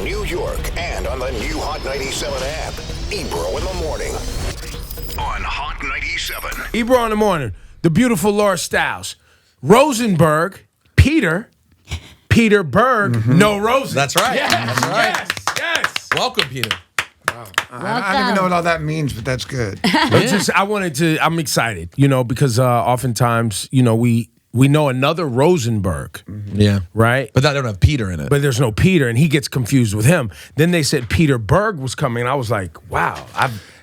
New York, and on the new Hot 97 app. Ebro in the morning on Hot 97. Ebro in the morning. The beautiful Laura Stiles. Rosenberg, Peter Berg, no Rosen. That's right. Yes, That's right. yes. Welcome, Peter. I don't even know what all that means, but that's good. I'm excited, because oftentimes, we know another Rosenberg. Yeah. Right? But I don't have Peter in it. But there's no Peter, and he gets confused with him. Then they said Peter Berg was coming, and I was like, wow.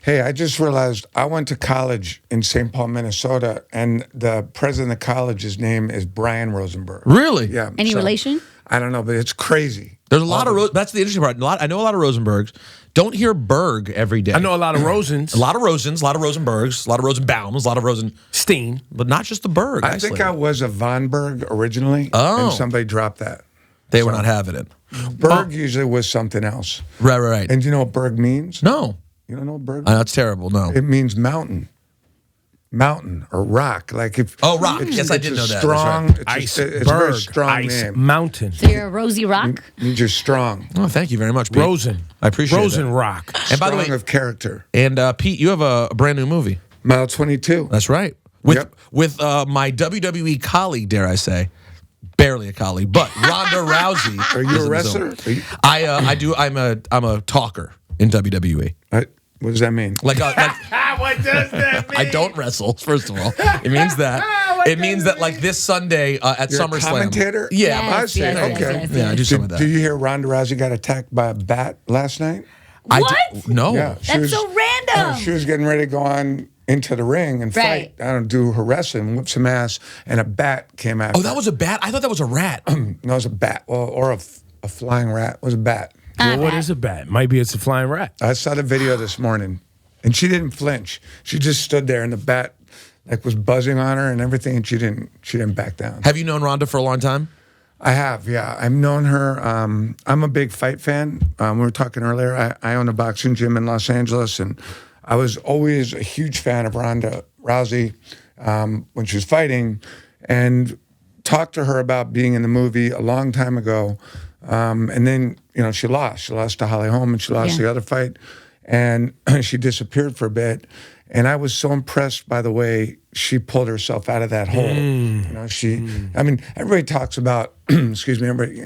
Hey, I just realized I went to college in St. Paul, Minnesota, and the president of the college's name is Brian Rosenberg. Really? Yeah. Any relation? I don't know, but it's crazy. There's a lot of that's the interesting part. I know a lot of Rosenbergs. Don't hear Berg every day. I know a lot of Rosens. A lot of Rosens, a lot of Rosenbergs, a lot of Rosenbaums, a lot of Rosenstein. but not just the Berg. I think I was a Von Berg originally, and somebody dropped that. They were not having it. Berg usually was something else. Right. And do you know what Berg means? No. You don't know what Berg means? That's terrible, no. It means mountain. Mountain or rock. Like if rock. Yes, I did know that. Strong, That's right. it's a very strong ice name. mountain. So you're a Rosy Rock? Means you're strong. Oh, thank you very much, Pete. Rosen. I appreciate Rosen that. Rock. And by the Strong way, of character. and Pete, you have a brand new movie. Mile 22. That's right. With my WWE colleague, dare I say, barely a colleague, but Ronda Rousey. Are you a wrestler? I do. I'm a talker in WWE. What does that mean? Like What does that mean? I don't wrestle. First of all, it means that. It means that like this Sunday at You're SummerSlam. a commentator? Yeah, I see. Okay. yeah, I do some of that. Do you hear Ronda Rousey got attacked by a bat last night? What? No. Yeah, That's so random. She was getting ready to go on into the ring and Right. fight. I don't do her wrestling, whip some ass, and a bat came after. Oh, that was a bat? I thought that was a rat. No, it was a bat, or a flying rat. It was a bat. Well, what is a bat? Maybe it's a flying rat. I saw the video this morning, and she didn't flinch. She just stood there, and the bat was buzzing on her and everything, and she didn't back down. Have you known Ronda for a long time? I have, yeah. I've known her. I'm a big fight fan. We were talking earlier. I own a boxing gym in Los Angeles, and I was always a huge fan of Ronda Rousey when she was fighting, and talked to her about being in the movie a long time ago. And then, she lost. She lost to Holly Holm, and she lost the other fight, and she disappeared for a bit. And I was so impressed by the way she pulled herself out of that hole. I mean, everybody talks about, excuse me, everybody,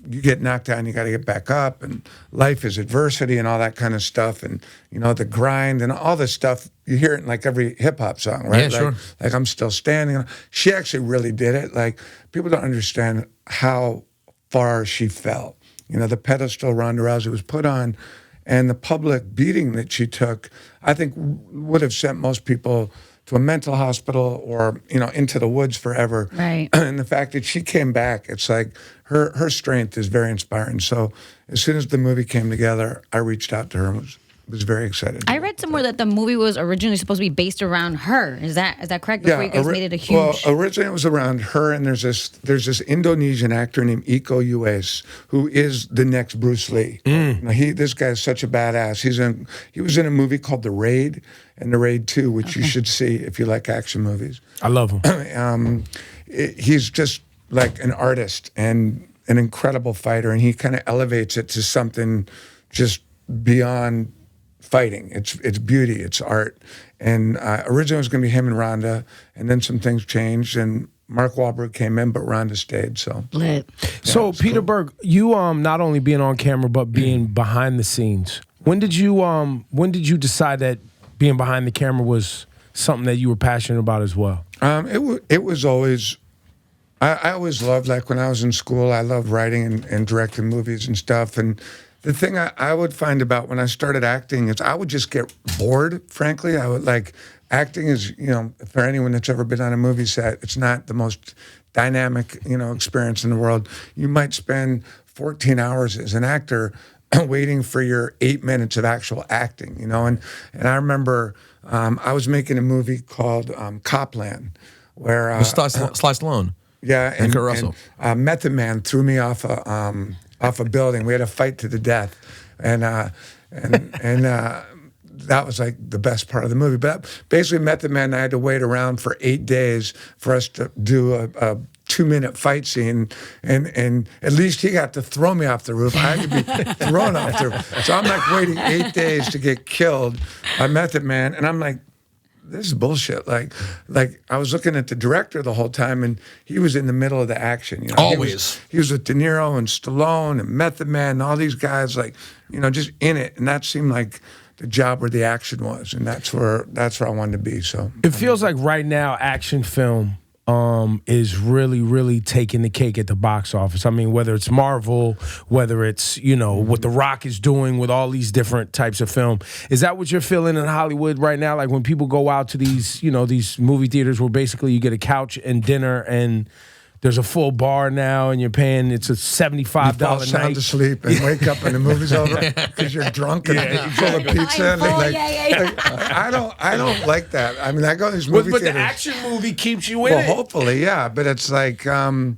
you get knocked down, you got to get back up, and life is adversity and all that kind of stuff, and the grind and all this stuff. You hear it in like every hip hop song, right? Yeah, sure. Like I'm still standing. She actually really did it. Like people don't understand how far she fell. The pedestal Ronda Rousey was put on, and the public beating that she took, I think would have sent most people to a mental hospital or, into the woods forever. Right. And the fact that she came back, it's like her strength is very inspiring. So as soon as the movie came together, I reached out to her and was very excited. I read somewhere that the movie was originally supposed to be based around her. Is that correct? Before you guys made it a huge... Well, originally it was around her, and there's this Indonesian actor named Iko Uwais, who is the next Bruce Lee. This guy is such a badass. He was in a movie called The Raid and The Raid 2, which you should see if you like action movies. I love him. He's just like an artist and an incredible fighter, and he kind of elevates it to something just beyond fighting. It's beauty, it's art. And originally it was going to be him and Ronda, and then some things changed, and Mark Wahlberg came in, but Ronda stayed. So, So Peter Berg, you not only being on camera but being behind the scenes. When did you decide that being behind the camera was something that you were passionate about as well? It was always. I always loved, like when I was in school, I loved writing and directing movies and stuff. And the thing I would find about when I started acting is I would just get bored, frankly. I would acting is, for anyone that's ever been on a movie set, it's not the most dynamic, experience in the world. You might spend 14 hours as an actor waiting for your 8 minutes of actual acting, And I remember I was making a movie called Copland, where Sly Stallone. Yeah, and Kurt Russell. Method Man threw me off a building. We had a fight to the death, and that was like the best part of the movie. But basically, Method Man and I had to wait around for 8 days for us to do a 2-minute fight scene, and at least he got to throw me off the roof. I had to be thrown off the roof. So I'm like waiting 8 days to get killed by Method Man, and I'm like, this is bullshit. Like I was looking at the director the whole time, and he was in the middle of the action. Always. He was with De Niro and Stallone and Method Man and all these guys, like, just in it. And that seemed like the job where the action was, and that's where I wanted to be. So it feels like right now action film is really, really taking the cake at the box office. I mean, whether it's Marvel, whether it's, what The Rock is doing with all these different types of film. Is that what you're feeling in Hollywood right now? Like when people go out to these, these movie theaters where basically you get a couch and dinner and there's a full bar now, and you're paying, it's a $75 fall night. sound asleep and wake up and the movie's over because you're drunk and full of pizza. I don't like that. I mean, I go to these movie theaters. But the action movie keeps you in it. Well, hopefully, yeah. But it's like, any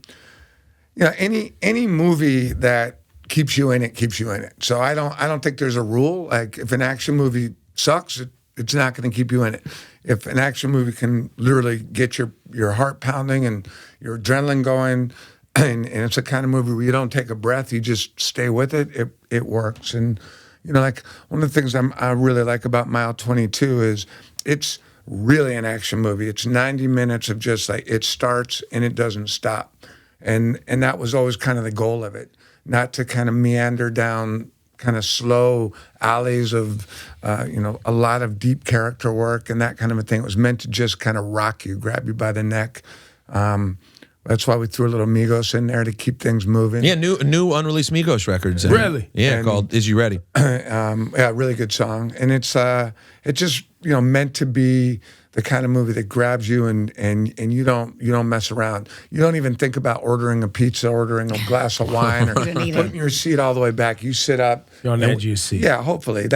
movie that keeps you in it keeps you in it. So I don't think there's a rule. Like if an action movie sucks, it's not going to keep you in it. If an action movie can literally get your heart pounding and your adrenaline going, and it's a kind of movie where you don't take a breath, you just stay with it, it works. And, like one of the things I really like about Mile 22 is it's really an action movie. It's 90 minutes of just like it starts and it doesn't stop. And that was always kind of the goal of it, not to kind of meander down kind of slow alleys of, a lot of deep character work and that kind of a thing. It was meant to just kind of rock you, grab you by the neck. That's why we threw a little Migos in there to keep things moving. Yeah, new unreleased Migos records. Really? Yeah, called "Is You Ready?" Yeah, really good song, and it's just meant to be the kind of movie that grabs you and you don't mess around. You don't even think about ordering a pizza, ordering a glass of wine, or putting your seat all the way back. You sit up. You're on the edge of your seat. Yeah, hopefully.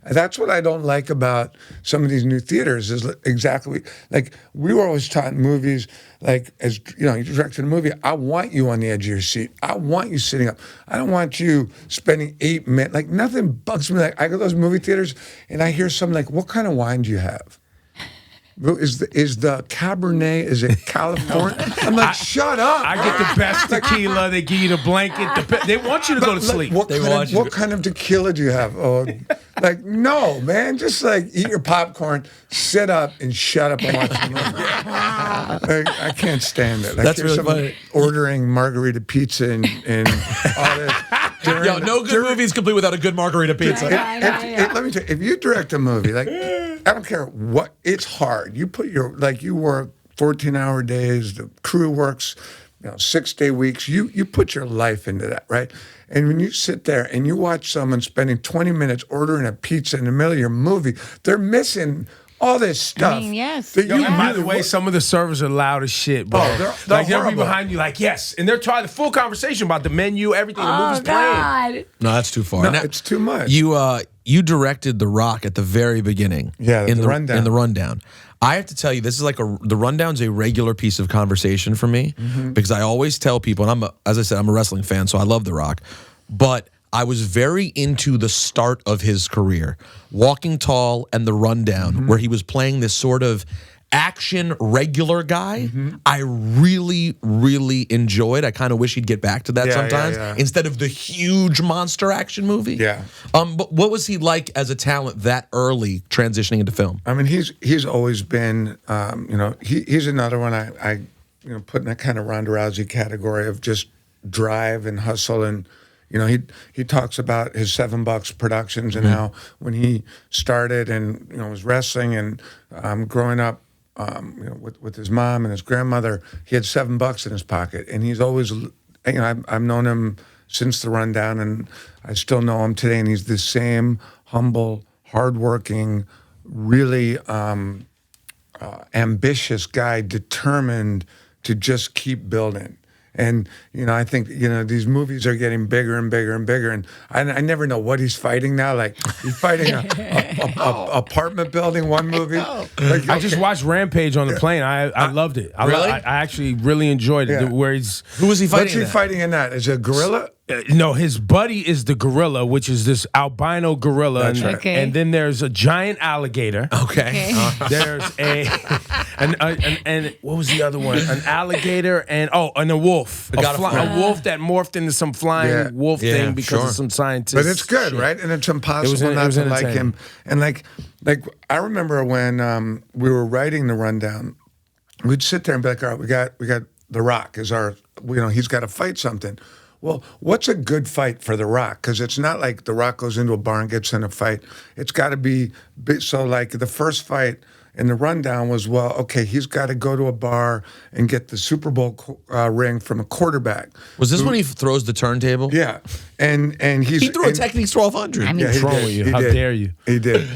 That's what I don't like about some of these new theaters is exactly like we were always taught in movies, like as you're directing a movie, I want you on the edge of your seat. I want you sitting up. I don't want you spending 8 minutes. Like nothing bugs me. Like I go to those movie theaters and I hear something like, "What kind of wine do you have?" Is the Cabernet, is it California? I'm like, shut up. I get the best tequila. They give you the blanket. They want you to go to sleep. What kind of tequila do you have? Oh, like, no, man. Just like eat your popcorn, sit up, and shut up and watch the movie. I can't stand it. That's really funny. Ordering margarita pizza and all this. No good movie is complete without a good margarita pizza. Let me tell you, if you direct a movie, like, I don't care what, it's hard. You put you work 14-hour days, the crew works, 6-day weeks. You put your life into that, right? And when you sit there and you watch someone spending 20 minutes ordering a pizza in the middle of your movie, they're missing all this stuff. I mean, yes. And by the way, some of the servers are loud as shit, bro. They'll be behind you like, yes. And they're trying the full conversation about the menu, everything, the movie's playing. No, that's too far. No, now, it's too much. You directed The Rock at the very beginning. Yeah, in the rundown. In the rundown. I have to tell you, this is like the rundown's a regular piece of conversation for me because I always tell people, and as I said, I'm a wrestling fan, so I love The Rock, but I was very into the start of his career, Walking Tall and The Rundown, where he was playing this sort of action regular guy. I really, really enjoyed. I kind of wish he'd get back to that sometimes instead of the huge monster action movie. Yeah. But what was he like as a talent that early transitioning into film? I mean, he's always been, he's another one I put in that kind of Ronda Rousey category of just drive and hustle. And he talks about his $7 Productions and how when he started and was wrestling and growing up with his mom and his grandmother, he had $7 in his pocket, and he's always I've known him since the rundown, and I still know him today, and he's the same humble, hardworking, really ambitious guy, determined to just keep building. And, I think, these movies are getting bigger and bigger and bigger. And I never know what he's fighting now. Like, he's fighting a apartment building, one movie. Like, I just watched Rampage on the plane. I loved it. Really? I actually really enjoyed it. Yeah. Where he's... Who was he fighting? What's he fighting in that? Is it a gorilla? No, his buddy is the gorilla, which is this albino gorilla. That's and, right. Okay. and then there's a giant alligator. Okay. There's and what was the other one? An alligator and a wolf. A wolf that morphed into some flying wolf thing because of some scientists. But it's good, shit. right? And it's impossible not to like him. And like I remember when we were writing the rundown, we'd sit there and be like, all right, we got The Rock as our, he's got to fight something. Well, what's a good fight for The Rock? Because it's not like The Rock goes into a bar and gets in a fight. It's got to be, so like the first fight in the rundown was, well, okay, he's got to go to a bar and get the Super Bowl ring from a quarterback. Was this when he throws the turntable? Yeah. And he threw a Techniques 1200. I mean, What's wrong with you? How dare you? He did.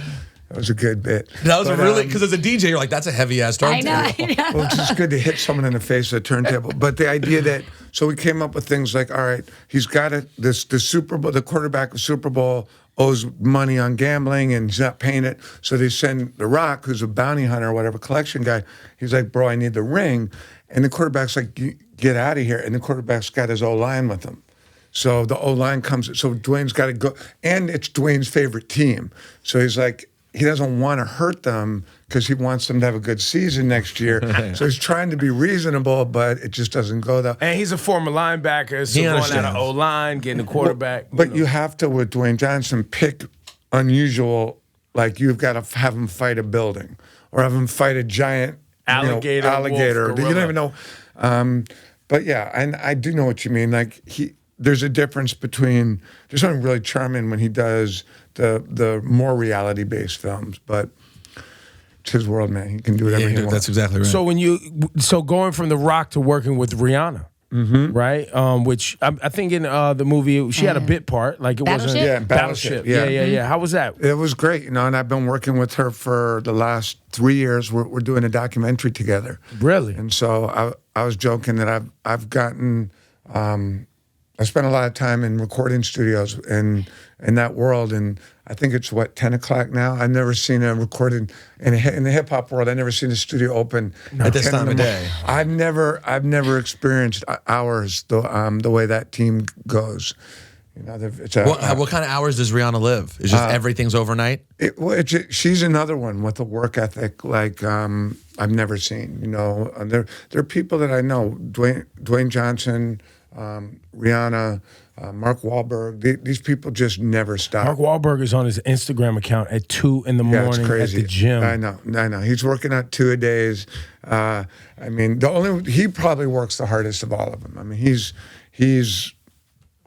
That was a good bit. That was really, because as a DJ, you're like, that's a heavy ass turntable. I know. Well, it's just good to hit someone in the face with a turntable. But the idea that, so we came up with things like, all right, he's got it. The Super Bowl, the quarterback of Super Bowl owes money on gambling and he's not paying it. So they send The Rock, who's a bounty hunter or whatever, collection guy. He's like, bro, I need the ring. And the quarterback's like, get out of here. And the quarterback's got his O-line with him. So the O-line comes, so Dwayne's got to go. And it's Dwayne's favorite team. So he's like, he doesn't want to hurt them because he wants them to have a good season next year. So he's trying to be reasonable, but it just doesn't go that. And he's a former linebacker, so going out of O-line, getting a quarterback. But you have to, with Dwayne Johnson, pick unusual, like you've got to have him fight a building or have him fight a giant alligator. Wolf, you don't even know. But yeah, and I do know what you mean. Like there's a difference between, there's something really charming when he does the more reality-based films, but it's his world, man. He can do whatever he wants. That's exactly right. So going from The Rock to working with Rihanna, right? Which I think in the movie she had a bit part, like it wasn't Battleship. Yeah. How was that? It was great, and I've been working with her for the last 3 years. We're doing a documentary together. Really? And so I was joking that I've gotten. I spent a lot of time in recording studios in that world, and I think it's 10 o'clock now. I've never seen a recording in the hip hop world. I've never seen a studio open at this time of day. I've never experienced hours the way that team goes. What kind of hours does Rihanna live? Is just everything's overnight? She's another one with a work ethic like I've never seen. There are people that I know, Dwayne Johnson, Rihanna, Mark Wahlberg. These people just never stop. Mark Wahlberg is on his Instagram account at 2 in the morning at the gym. I know. He's working out 2 a days. I mean, he probably works the hardest of all of them. I mean, he's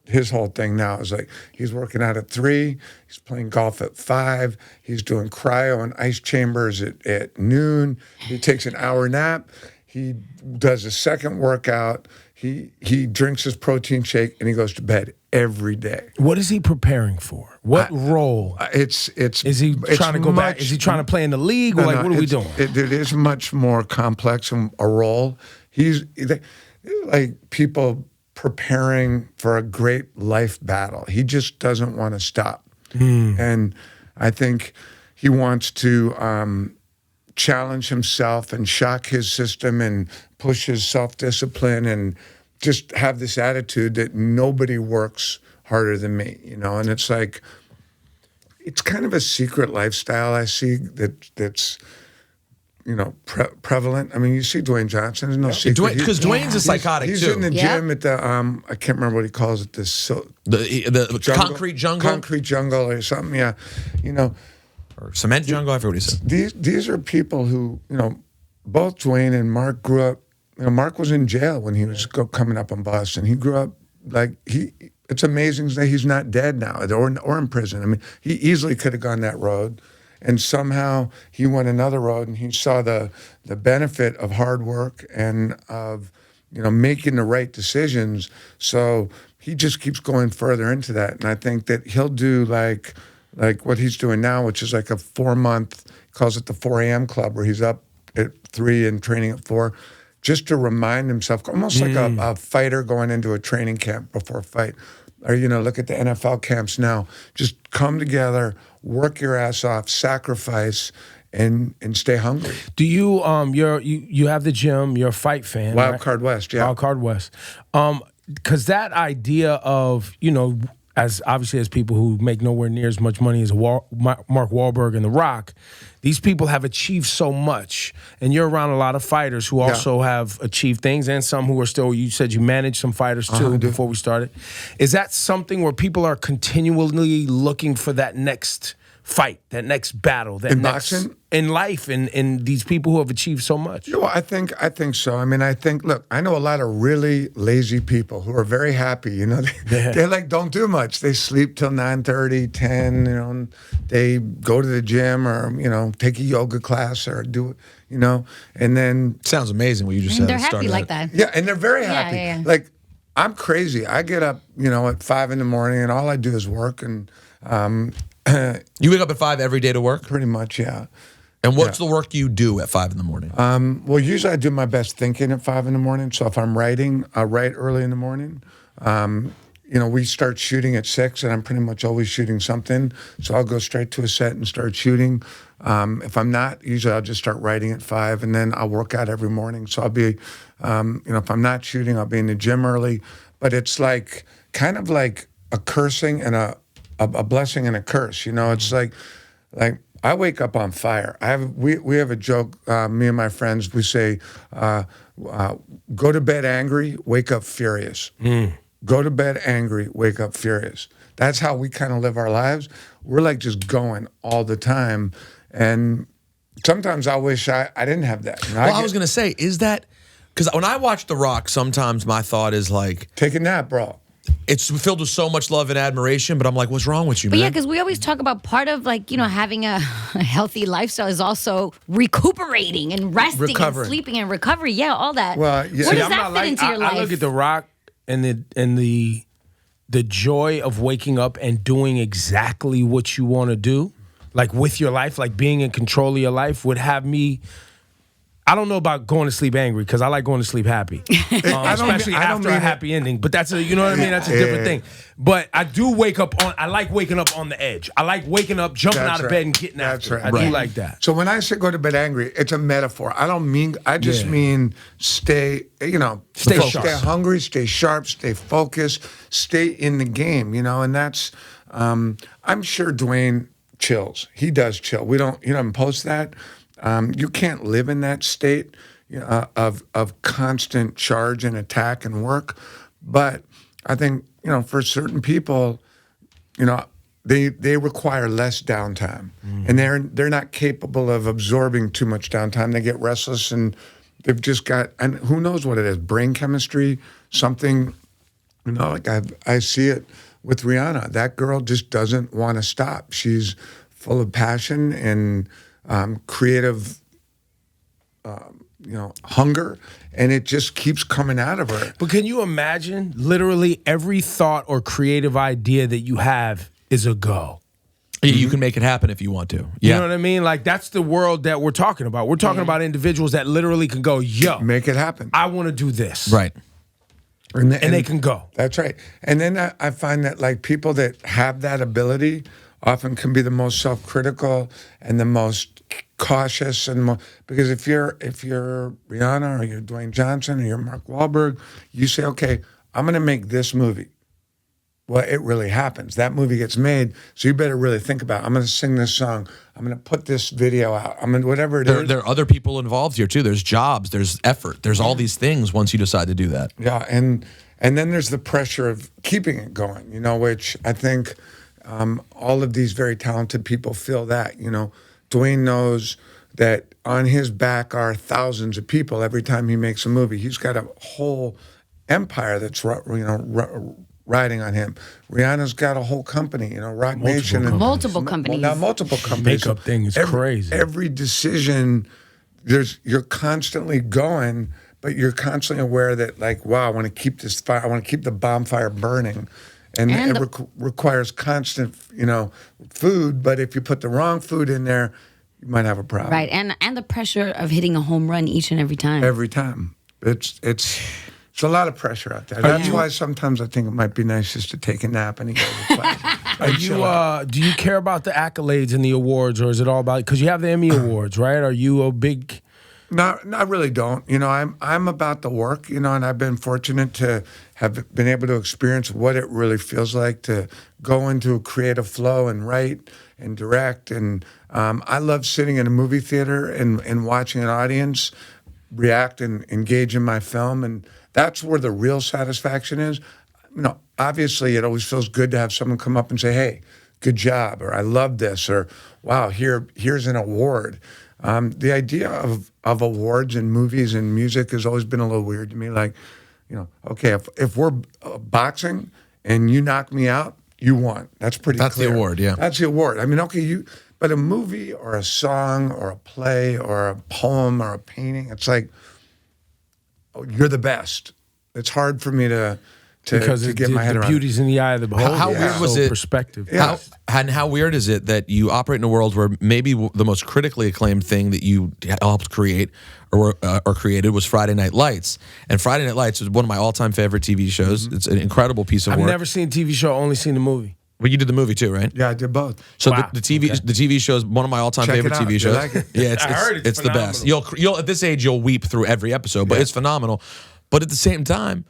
his whole thing now is like he's working out at 3, he's playing golf at 5, he's doing cryo and ice chambers at noon. He takes an hour nap. He does a second workout. He drinks his protein shake and he goes to bed every day. What is he preparing for? What role? Is he trying to go back? Is he trying to play in the league? What are we doing? It is much more complex and a role. He's like people preparing for a great life battle. He just doesn't want to stop. And I think he wants to challenge himself and shock his system and push his self-discipline and just have this attitude that nobody works harder than me, and it's like, it's kind of a secret lifestyle I see that's prevalent. I mean, you see Dwayne Johnson, there's no secret. Because Dwayne's a psychotic he's too. He's in the gym at the, I can't remember what he calls it, the jungle, concrete jungle? Concrete jungle or something, yeah. Or cement jungle, I forget what he said. These are people who, both Dwayne and Mark grew up, Mark was in jail when he was coming up in Boston. He grew up it's amazing that he's not dead now or in prison. I mean, he easily could have gone that road. And somehow he went another road and he saw the benefit of hard work and of, making the right decisions. So he just keeps going further into that. And I think that he'll do like what he's doing now, which is like a 4-month, calls it the 4 a.m. club, where he's up at 3 and training at 4, just to remind himself, almost like a fighter going into a training camp before a fight. Or, look at the NFL camps now. Just come together, work your ass off, sacrifice, and stay hungry. Do you you have the gym, you're a fight fan, Wild Card West, yeah. Wild Card West. because that idea of, as obviously as people who make nowhere near as much money as Mark Wahlberg and The Rock, these people have achieved so much. And you're around a lot of fighters who also have achieved things, and some who are still, you said you managed some fighters too before we started. Is that something where people are continually looking for that next fight, that next battle, that next boxing? In life, and these people who have achieved so much? I think so. I mean, look, I know a lot of really lazy people who are very happy. They like don't do much. They sleep till 9:30, 10. And they go to the gym or take a yoga class or do and then Sounds amazing what you just said. They're happy like that. Yeah, and they're very happy. Yeah. Like I'm crazy. I get up, at 5 in the morning, and all I do is work. And You wake up at 5 every day to work? pretty much, yeah. And what's the work you do at 5 in the morning? Well, usually I do my best thinking at 5 in the morning. So if I'm writing, I'll write early in the morning. We start shooting at 6, and I'm pretty much always shooting something. So I'll go straight to a set and start shooting. If I'm not, usually I'll just start writing at 5, and then I'll work out every morning. So I'll be, if I'm not shooting, I'll be in the gym early. But it's like kind of like a cursing and a blessing and a curse. It's like I wake up on fire. We have a joke, me and my friends, we say, go to bed angry, wake up furious. Go to bed angry, wake up furious. That's how we kind of live our lives. We're like just going all the time. And sometimes I wish I didn't have that. I was going to say, is that, because when I watch The Rock, sometimes my thought is like, take a nap, bro. It's filled with so much love and admiration, but I'm like, what's wrong with you, But man? yeah, because we always talk about part of having a healthy lifestyle is also recuperating and resting Recovering. and sleeping and recovery. Yeah, all that. Well, yeah. Where See, does that fit into your life? I look at The Rock and the joy of waking up and doing exactly what you want to do, like with your life, like being in control of your life, would have me. I don't know about going to sleep angry because I like going to sleep happy, especially after a happy ending. But that's you know what I mean? That's a different thing. But I do wake up I like waking up on the edge. I like waking up, jumping out of bed and getting after it. I do like that. So when I say go to bed angry, it's a metaphor. I just mean stay sharp. Stay hungry, stay sharp, stay focused, stay in the game, and that's, I'm sure Dwayne chills. He does chill. He doesn't post that. You can't live in that state of constant charge and attack and work. But I think, for certain people, they require less downtime. And they're not capable of absorbing too much downtime. They get restless, and they've just got, and who knows what it is, brain chemistry, something, like I see it with Rihanna. That girl just doesn't want to stop. She's full of passion and creative, hunger, and it just keeps coming out of her. But can you imagine literally every thought or creative idea that you have is a go? You can make it happen if you want to. You know what I mean? Like, that's the world that we're talking about. We're talking about individuals that literally can go, yo, make it happen. I want to do this. Right. And they can go. That's right. And then I find that like people that have that ability often can be the most self-critical and the most cautious, and because if you're Rihanna or you're Dwayne Johnson or you're Mark Wahlberg, you say, okay, I'm going to make this movie. Well, it really happens. That movie gets made, so you better really think about it. I'm going to sing this song. I'm going to put this video out. I'm going to whatever it is. There are other people involved here too. There's jobs. There's effort. There's all these things once you decide to do that. Yeah, and then there's the pressure of keeping it going. Which I think all of these very talented people feel that. Dwayne knows that on his back are thousands of people every time he makes a movie. He's got a whole empire that's riding on him. Rihanna's got a whole company, Rock Nation. Multiple companies. Now multiple companies. Makeup thing is crazy. Every decision, you're constantly going, but you're constantly aware that, like, wow, I want to keep this fire. I want to keep the bonfire burning. And it requires constant, food. But if you put the wrong food in there, you might have a problem. Right, and the pressure of hitting a home run each and every time. Every time, it's a lot of pressure out there. That's why sometimes I think it might be nice just to take a nap and go to class. Do you care about the accolades and the awards, or is it all about, because you have the Emmy Awards, right? Are you a big I really don't. You know, I'm about the work, you know, and I've been fortunate to have been able to experience what it really feels like to go into a creative flow and write and direct. And I love sitting in a movie theater and watching an audience react and engage in my film. And that's where the real satisfaction is. You know, obviously it always feels good to have someone come up and say, hey, good job, or I love this, or wow, here's an award. The idea of awards in movies and music has always been a little weird to me. Like, you know, okay, if we're boxing and you knock me out, you won. That's pretty clear. That's the award, yeah. That's the award. I mean, okay, but a movie or a song or a play or a poem or a painting, it's like, oh, you're the best. It's hard for me to get my head around. The beauty's in the eye of the beholder. How weird was it? Perspective. Yeah. How weird is it that you operate in a world where maybe the most critically acclaimed thing that you helped create or created was Friday Night Lights, and Friday Night Lights is one of my all-time favorite TV shows. It's an incredible piece of work. I've never seen a TV show, only seen the movie. Well, you did the movie too, right? Yeah, I did both. So Wow. the TV show is one of my all-time Check it favorite out. TV You shows. like it? Yeah, I heard it's the best. phenomenal. You'll at this age you'll weep through every episode, but Yeah. it's phenomenal. But at the same time,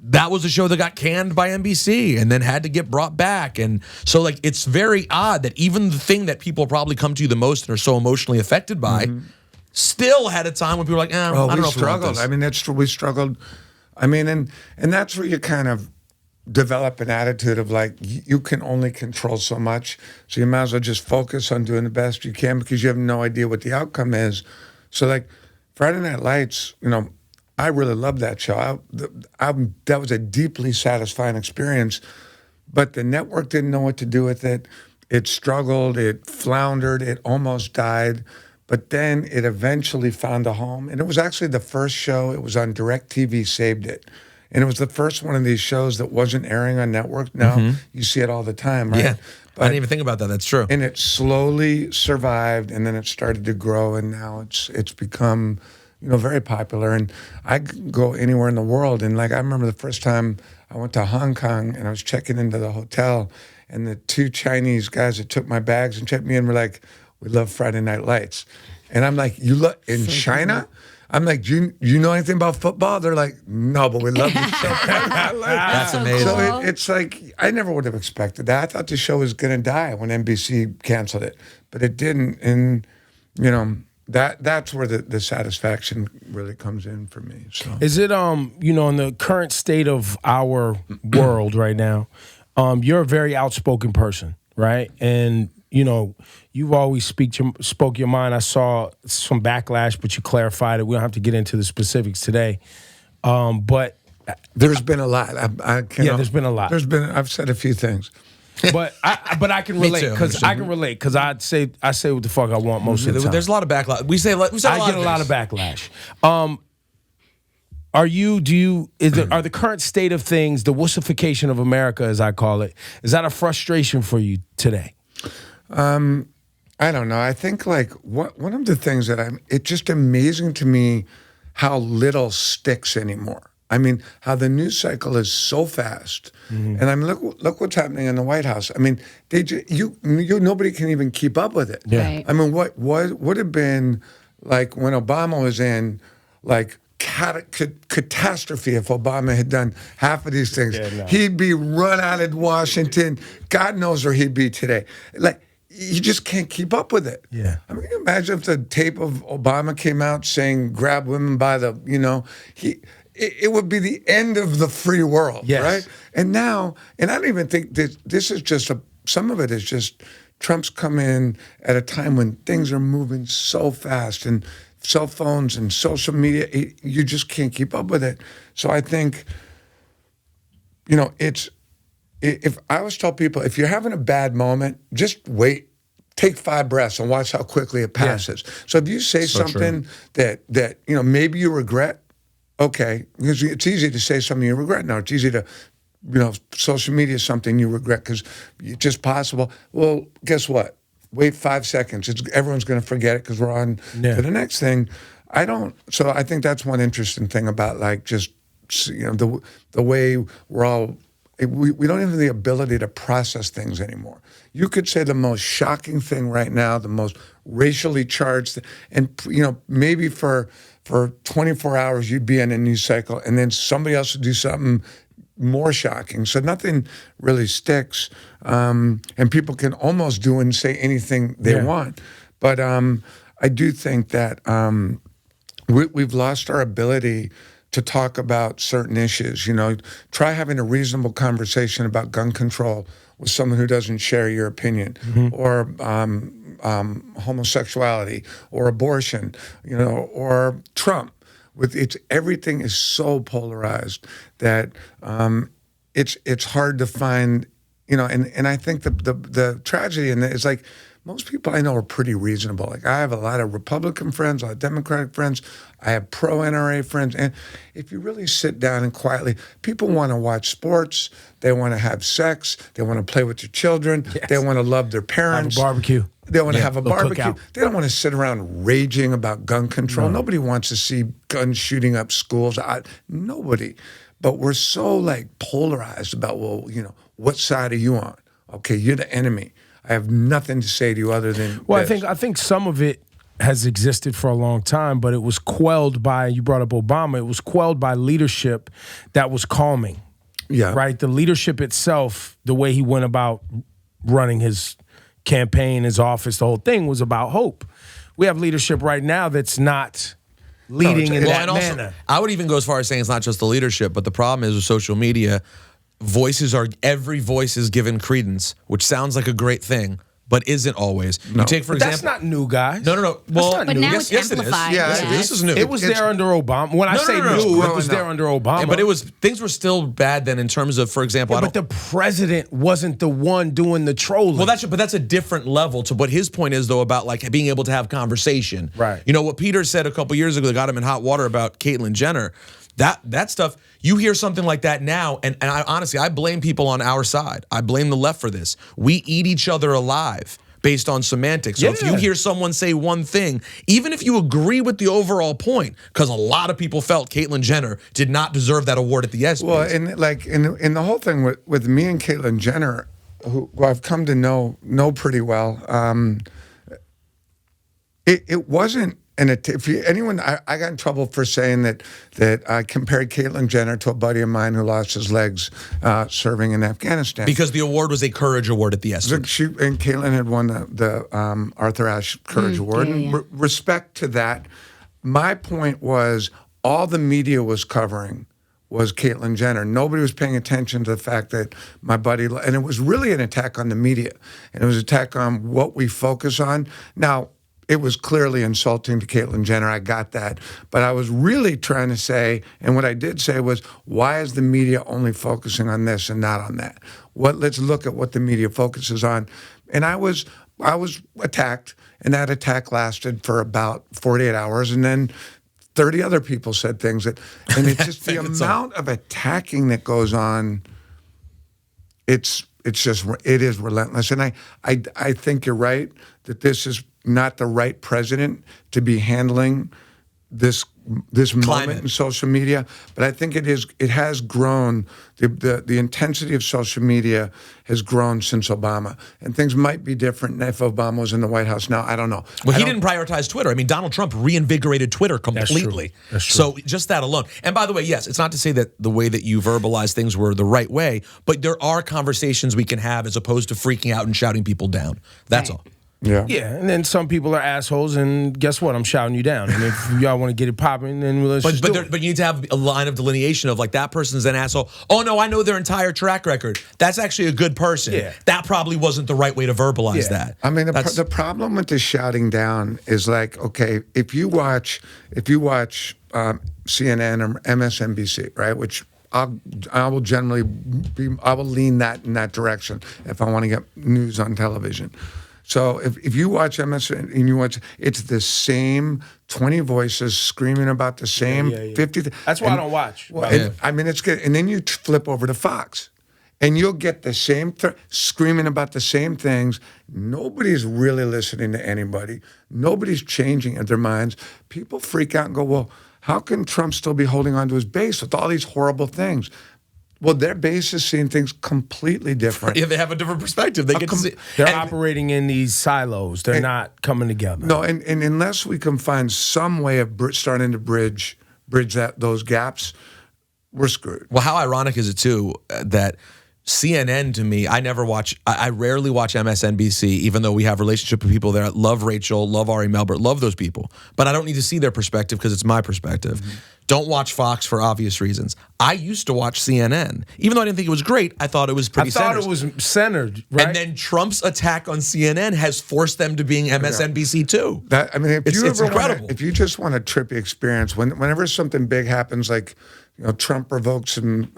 that was a show that got canned by NBC and then had to get brought back. And so, like, it's very odd that even the thing that people probably come to you the most and are so emotionally affected by still had a time when people were like, I don't know if we want struggled. this. I mean, we struggled. I mean, and that's where you kind of develop an attitude of like, you can only control so much. So you might as well just focus on doing the best you can because you have no idea what the outcome is. So, like, Friday Night Lights, you know, I really loved that show. That was a deeply satisfying experience, but the network didn't know what to do with it. It struggled, it floundered, it almost died, but then it eventually found a home. And it was actually the first show, it was on DirecTV, saved it. And it was the first one of these shows that wasn't airing on network. Now you see it all the time, right? Yeah, But, I didn't even think about that. That's true. and it slowly survived, and then it started to grow, and now it's become, you know, very popular. And I could go anywhere in the world. And like, I remember the first time I went to Hong Kong and I was checking into the hotel, and the two Chinese guys that took my bags and checked me in were like, we love Friday Night Lights. And I'm like, you look in China? I'm like, do you know anything about football? They're like, no, but we love the show. That's amazing. So it's like, I never would have expected that. I thought the show was going to die when NBC canceled it, but it didn't. And, you know, that's where the satisfaction really comes in for me. So Is it you know, in the current state of our world right now, you're a very outspoken person, right? And you know, you've always spoke your mind. I saw some backlash, but you clarified it. We don't have to get into the specifics today. But there's been a lot. there's been a lot. I've said a few things. but I can relate too. because I can relate because I say what the fuck I want most of the time. There's a lot of backlash. We say I get a lot of backlash. Are the current state of things, the wussification of America, as I call it, is that a frustration for you today? I don't know. I think like one of the things that it's just amazing to me how little sticks anymore. I mean, how the news cycle is so fast, and I mean, look what's happening in the White House. I mean, nobody can even keep up with it. Yeah. Right. I mean, what would have been like when Obama was in, like, catastrophe if Obama had done half of these things. Yeah, no. He'd be run out of Washington. God knows where he'd be today. Like, you just can't keep up with it. Yeah. I mean, can you imagine if the tape of Obama came out saying grab women by the, you know, it would be the end of the free world, Yes. right? And now, and I don't even think this is just some of it is just Trump's come in at a time when things are moving so fast, and cell phones and social media, you just can't keep up with it. So I think, you know, if I always tell people, if you're having a bad moment, just wait, take 5 breaths and watch how quickly it passes. Yeah. So if you say something that, you know, maybe you regret, okay, because it's easy to say something you regret now. It's easy to, you know, social media is something you regret because it's just possible. Well, guess what? Wait 5 seconds. Everyone's going to forget it because we're on to the next thing. So I think that's one interesting thing about, like, just, you know, the way we're all we don't have the ability to process things anymore. You could say the most shocking thing right now, the most racially charged, and maybe for 24 hours you'd be in a news cycle, and then somebody else would do something more shocking. So nothing really sticks, and people can almost do and say anything they want. But I do think that we've lost our ability to talk about certain issues. Try having a reasonable conversation about gun control with someone who doesn't share your opinion, or homosexuality, or abortion, or Trump. Everything is so polarized that it's hard to find, and I think the tragedy in it is like, most people I know are pretty reasonable. Like, I have a lot of Republican friends, a lot of Democratic friends. I have pro-NRA friends. And if you really sit down and quietly, people want to watch sports. They want to have sex. They want to play with their children. Yes. They want to love their parents. Have a barbecue. They want to have a barbecue. Cookout. They don't want to sit around raging about gun control. No. Nobody wants to see guns shooting up schools. Nobody. But we're so polarized about, what side are you on? Okay, you're the enemy. I have nothing to say to you other than this. I think some of it has existed for a long time, but it was quelled by, you brought up Obama, it was quelled by leadership that was calming. Yeah. Right? The leadership itself, the way he went about running his campaign, his office, the whole thing was about hope. We have leadership right now that's not leading in that manner. I would even go as far as saying it's not just the leadership, but the problem is with social media, every voice is given credence, which sounds like a great thing, but isn't always. No. You take, for example, that's not new, guys. No. Well, but now it's yes, amplified. It is. Yeah, this is new. It was there under Obama. When I say new, it was there under Obama. Yeah, but things were still bad then in terms of, for example, but the president wasn't the one doing the trolling. Well, that's a different level to what his point is, though, about being able to have conversation. Right. What Peter said a couple years ago that got him in hot water about Caitlyn Jenner. That stuff, you hear something like that now, and I honestly, I blame people on our side. I blame the left for this. We eat each other alive based on semantics. So if you hear someone say one thing, even if you agree with the overall point, because a lot of people felt Caitlyn Jenner did not deserve that award at the ESPYs. Well, in the whole thing with me and Caitlyn Jenner, who I've come to know pretty well, it wasn't. And I got in trouble for saying that I compared Caitlyn Jenner to a buddy of mine who lost his legs serving in Afghanistan. Because the award was a Courage Award at the ESPYs. And Caitlyn had won the Arthur Ashe Courage Award. Yeah. And respect to that. My point was, all the media was covering was Caitlyn Jenner. Nobody was paying attention to the fact that my buddy, and it was really an attack on the media. And it was an attack on what we focus on. Now, it was clearly insulting to Caitlyn Jenner. I got that. But I was really trying to say, and what I did say was, why is the media only focusing on this and not on that? Let's look at what the media focuses on. And I was attacked, and that attack lasted for about 48 hours, and then 30 other people said things and it's just the amount of attacking that goes on. It is relentless. And I think you're right that this is not the right president to be handling this moment in social media, but I think it has grown. The intensity of social media has grown since Obama, and things might be different if Obama was in the White House now. I don't know. Well, he didn't prioritize Twitter. I mean, Donald Trump reinvigorated Twitter completely. That's true. So just that alone. And by the way, yes, it's not to say that the way that you verbalize things were the right way, but there are conversations we can have as opposed to freaking out and shouting people down. That's all. Yeah. Yeah, and then some people are assholes, and guess what? I'm shouting you down. And if y'all want to get it popping, then let's just do it. But you need to have a line of delineation of that person's an asshole. Oh no, I know their entire track record. That's actually a good person. Yeah. That probably wasn't the right way to verbalize that. I mean, the problem with the shouting down is okay, if you watch CNN or MSNBC, right, which I will generally I will lean in that direction if I want to get news on television. So if you watch MS and you watch, it's the same 20 voices screaming about the same 50. That's why I don't watch. It's good. And then you flip over to Fox, and you'll get the same screaming about the same things. Nobody's really listening to anybody. Nobody's changing their minds. People freak out and go, well, how can Trump still be holding on to his base with all these horrible things? Well, their base is seeing things completely different. Yeah, they have a different perspective. They get to see. They're operating in these silos. They're not coming together. No, and unless we can find some way of starting to bridge those gaps, we're screwed. Well, how ironic is it too that CNN to me, I rarely watch MSNBC, even though we have relationship with people there. Love Rachel, love Ari Melbert, love those people. But I don't need to see their perspective because it's my perspective. Mm-hmm. Don't watch Fox for obvious reasons. I used to watch CNN. Even though I didn't think it was great, I thought it was pretty centered. I thought it was centered, right? And then Trump's attack on CNN has forced them to being MSNBC too. It's incredible. If you just want a trippy experience, whenever something big happens, like Trump revoked some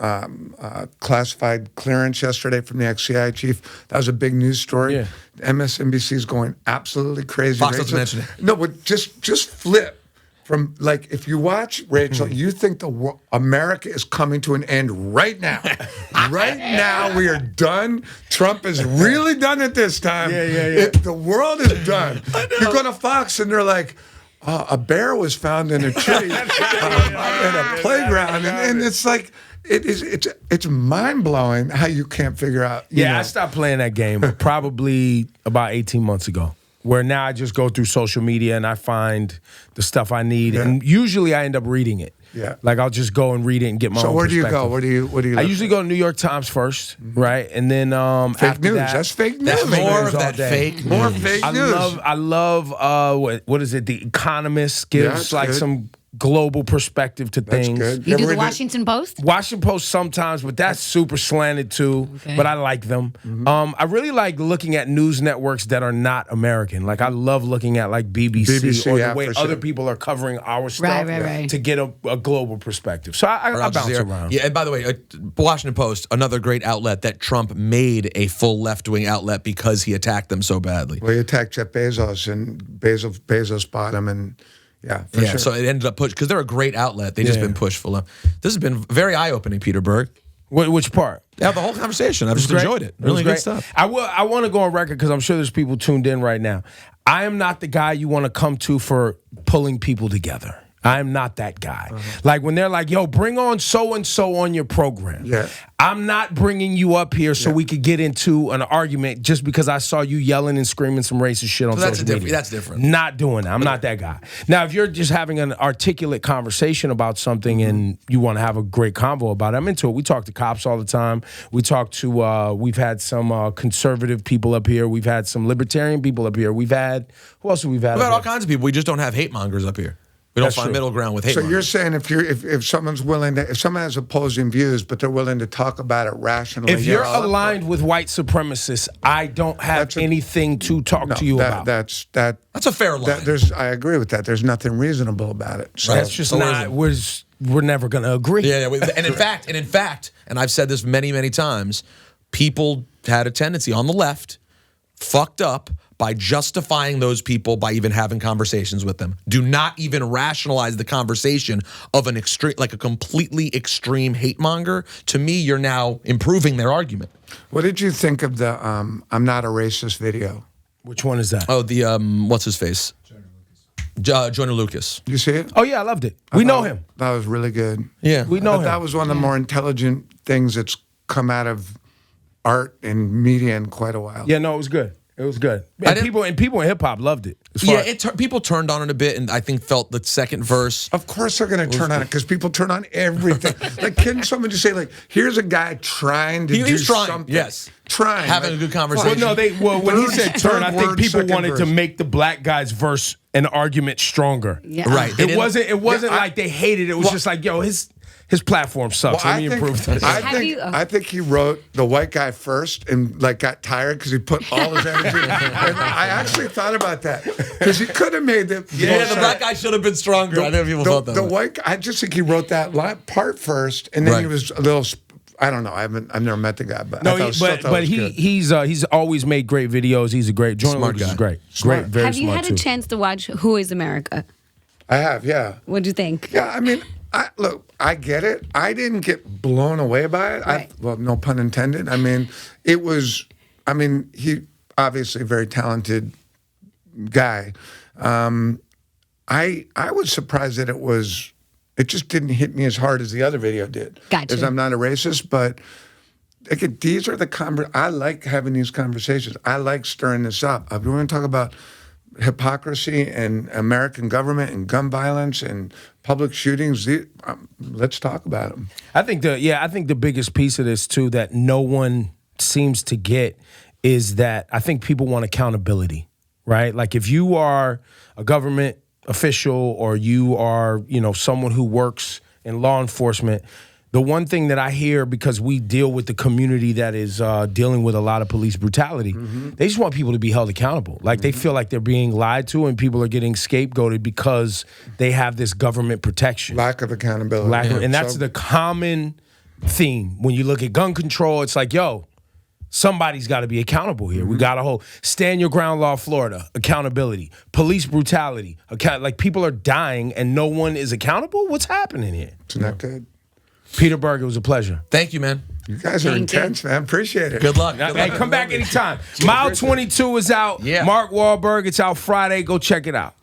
classified clearance yesterday from the XCI chief. That was a big news story. Yeah. MSNBC is going absolutely crazy. Fox doesn't mention it. No, but just flip. From if you watch Rachel, you think America is coming to an end right now. Right now, we are done. Trump is really done at this time. Yeah. The world is done. You go to Fox and they're like, a bear was found in a tree in a playground, and it's like it's mind blowing how you can't figure out. I stopped playing that game probably about 18 months ago. Where now I just go through social media and I find the stuff I need, and usually I end up reading it. Yeah, like I'll just go and read it and get my own. So where do you perspective. go? What do you? I usually go to New York Times first, right, and then fake after news. that, That's fake news. That's more of that fake. More fake news. I love what is it? The Economist gives some global perspective to things. Good. You do the Washington Post? Washington Post sometimes, but that's super slanted too. Okay. But I like them. Mm-hmm. I really like looking at news networks that are not American. Like I love looking at like BBC or the way other people are covering our stuff to get a global perspective. So I bounce around. Yeah, and by the way, Washington Post, another great outlet that Trump made a full left-wing outlet because he attacked them so badly. Well, he attacked Jeff Bezos, and Bezos bought him, and sure. So it ended up pushed because they're a great outlet. They just been pushed full of. This has been very eye-opening, Peter Berg. Which part? Yeah, the whole conversation. I've just enjoyed it. Really good stuff. I want to go on record because I'm sure there's people tuned in right now. I am not the guy you want to come to for pulling people together. I am not that guy. Like when they're like, yo, bring on so-and-so on your program. Yeah. I'm not bringing you up here so we could get into an argument just because I saw you yelling and screaming some racist shit on social media. That's different. Not doing that. I'm not that guy. Now, if you're just having an articulate conversation about something and you want to have a great convo about it, I'm into it. We talk to cops all the time. We talk to, we've had some conservative people up here. We've had some libertarian people up here. Who else have we had? We've had all kinds of people. We just don't have hate mongers up here. We don't find middle ground with hate. So mongers. you're saying if someone's willing to, if someone has opposing views, but they're willing to talk about it rationally. If you're aligned with white supremacists, I don't have anything to talk to you about. That's a fair line. I agree with that. There's nothing reasonable about it. So. That's just not. We're never going to agree. Yeah. And in fact, and I've said this many, many times, people had a tendency on the left, fucked up by justifying those people by even having conversations with them. Do not even rationalize the conversation of an extreme, like a completely extreme hate monger. To me, you're now improving their argument. What did you think of the "I'm not a racist" video? Which one is that? Oh, the what's his face? Joyner Lucas. You see it? Oh yeah, I loved it. We know him. That was really good. Yeah, we know him. That was one of the more intelligent things that's come out of art and media in quite a while. Yeah, no, it was good. It was good. And people in hip hop loved it. People turned on it a bit, and I think felt the second verse. Of course, they're going to turn on it because people turn on everything. Like, can someone just say, like, here's a guy trying to do something? Yes, trying, having a good conversation. When he said turn, I think people wanted to make the black guy's verse an argument stronger. Yeah. Right. It wasn't like they hated it. It was just like, yo, his platform sucks. Let me improve this. I think he wrote the white guy first and like got tired because he put all his energy. And I actually thought about that because he could have made the the black guy should have been stronger. I think people thought that. The white guy, I just think he wrote that part first, and then he was a little. I don't know. I've never met the guy, but he's always made great videos. He's a great smart guy. Is great. Great, very Have you smart had too. a chance to watch Who Is America? I have, yeah. What'd you think? Yeah, I mean. I get it. I didn't get blown away by it. Right. Well, no pun intended. I mean, he obviously a very talented guy. I was surprised that it was it just didn't hit me as hard as the other video did. Gotcha. Because I'm not a racist, but again, these are the I like having these conversations. I like stirring this up. If we want to talk about hypocrisy and American government and gun violence and public shootings, let's talk about them. I think the biggest piece of this too that no one seems to get is that I think people want accountability, right? Like if you are a government official or you are, someone who works in law enforcement, the one thing that I hear, because we deal with the community that is dealing with a lot of police brutality, they just want people to be held accountable. Like they feel like they're being lied to and people are getting scapegoated because they have this government protection. Lack of accountability. And that's the common theme. When you look at gun control, it's like, somebody's got to be accountable here. We got to hold stand your ground law, Florida, accountability, police brutality. Like people are dying and no one is accountable. What's happening here? It's not good. Peter Berg, it was a pleasure. Thank you, man. You guys are Thank you. intense, man. Appreciate it. Good luck. Hey, come back anytime. Mile 22 is out. Yeah. Mark Wahlberg, it's out Friday. Go check it out.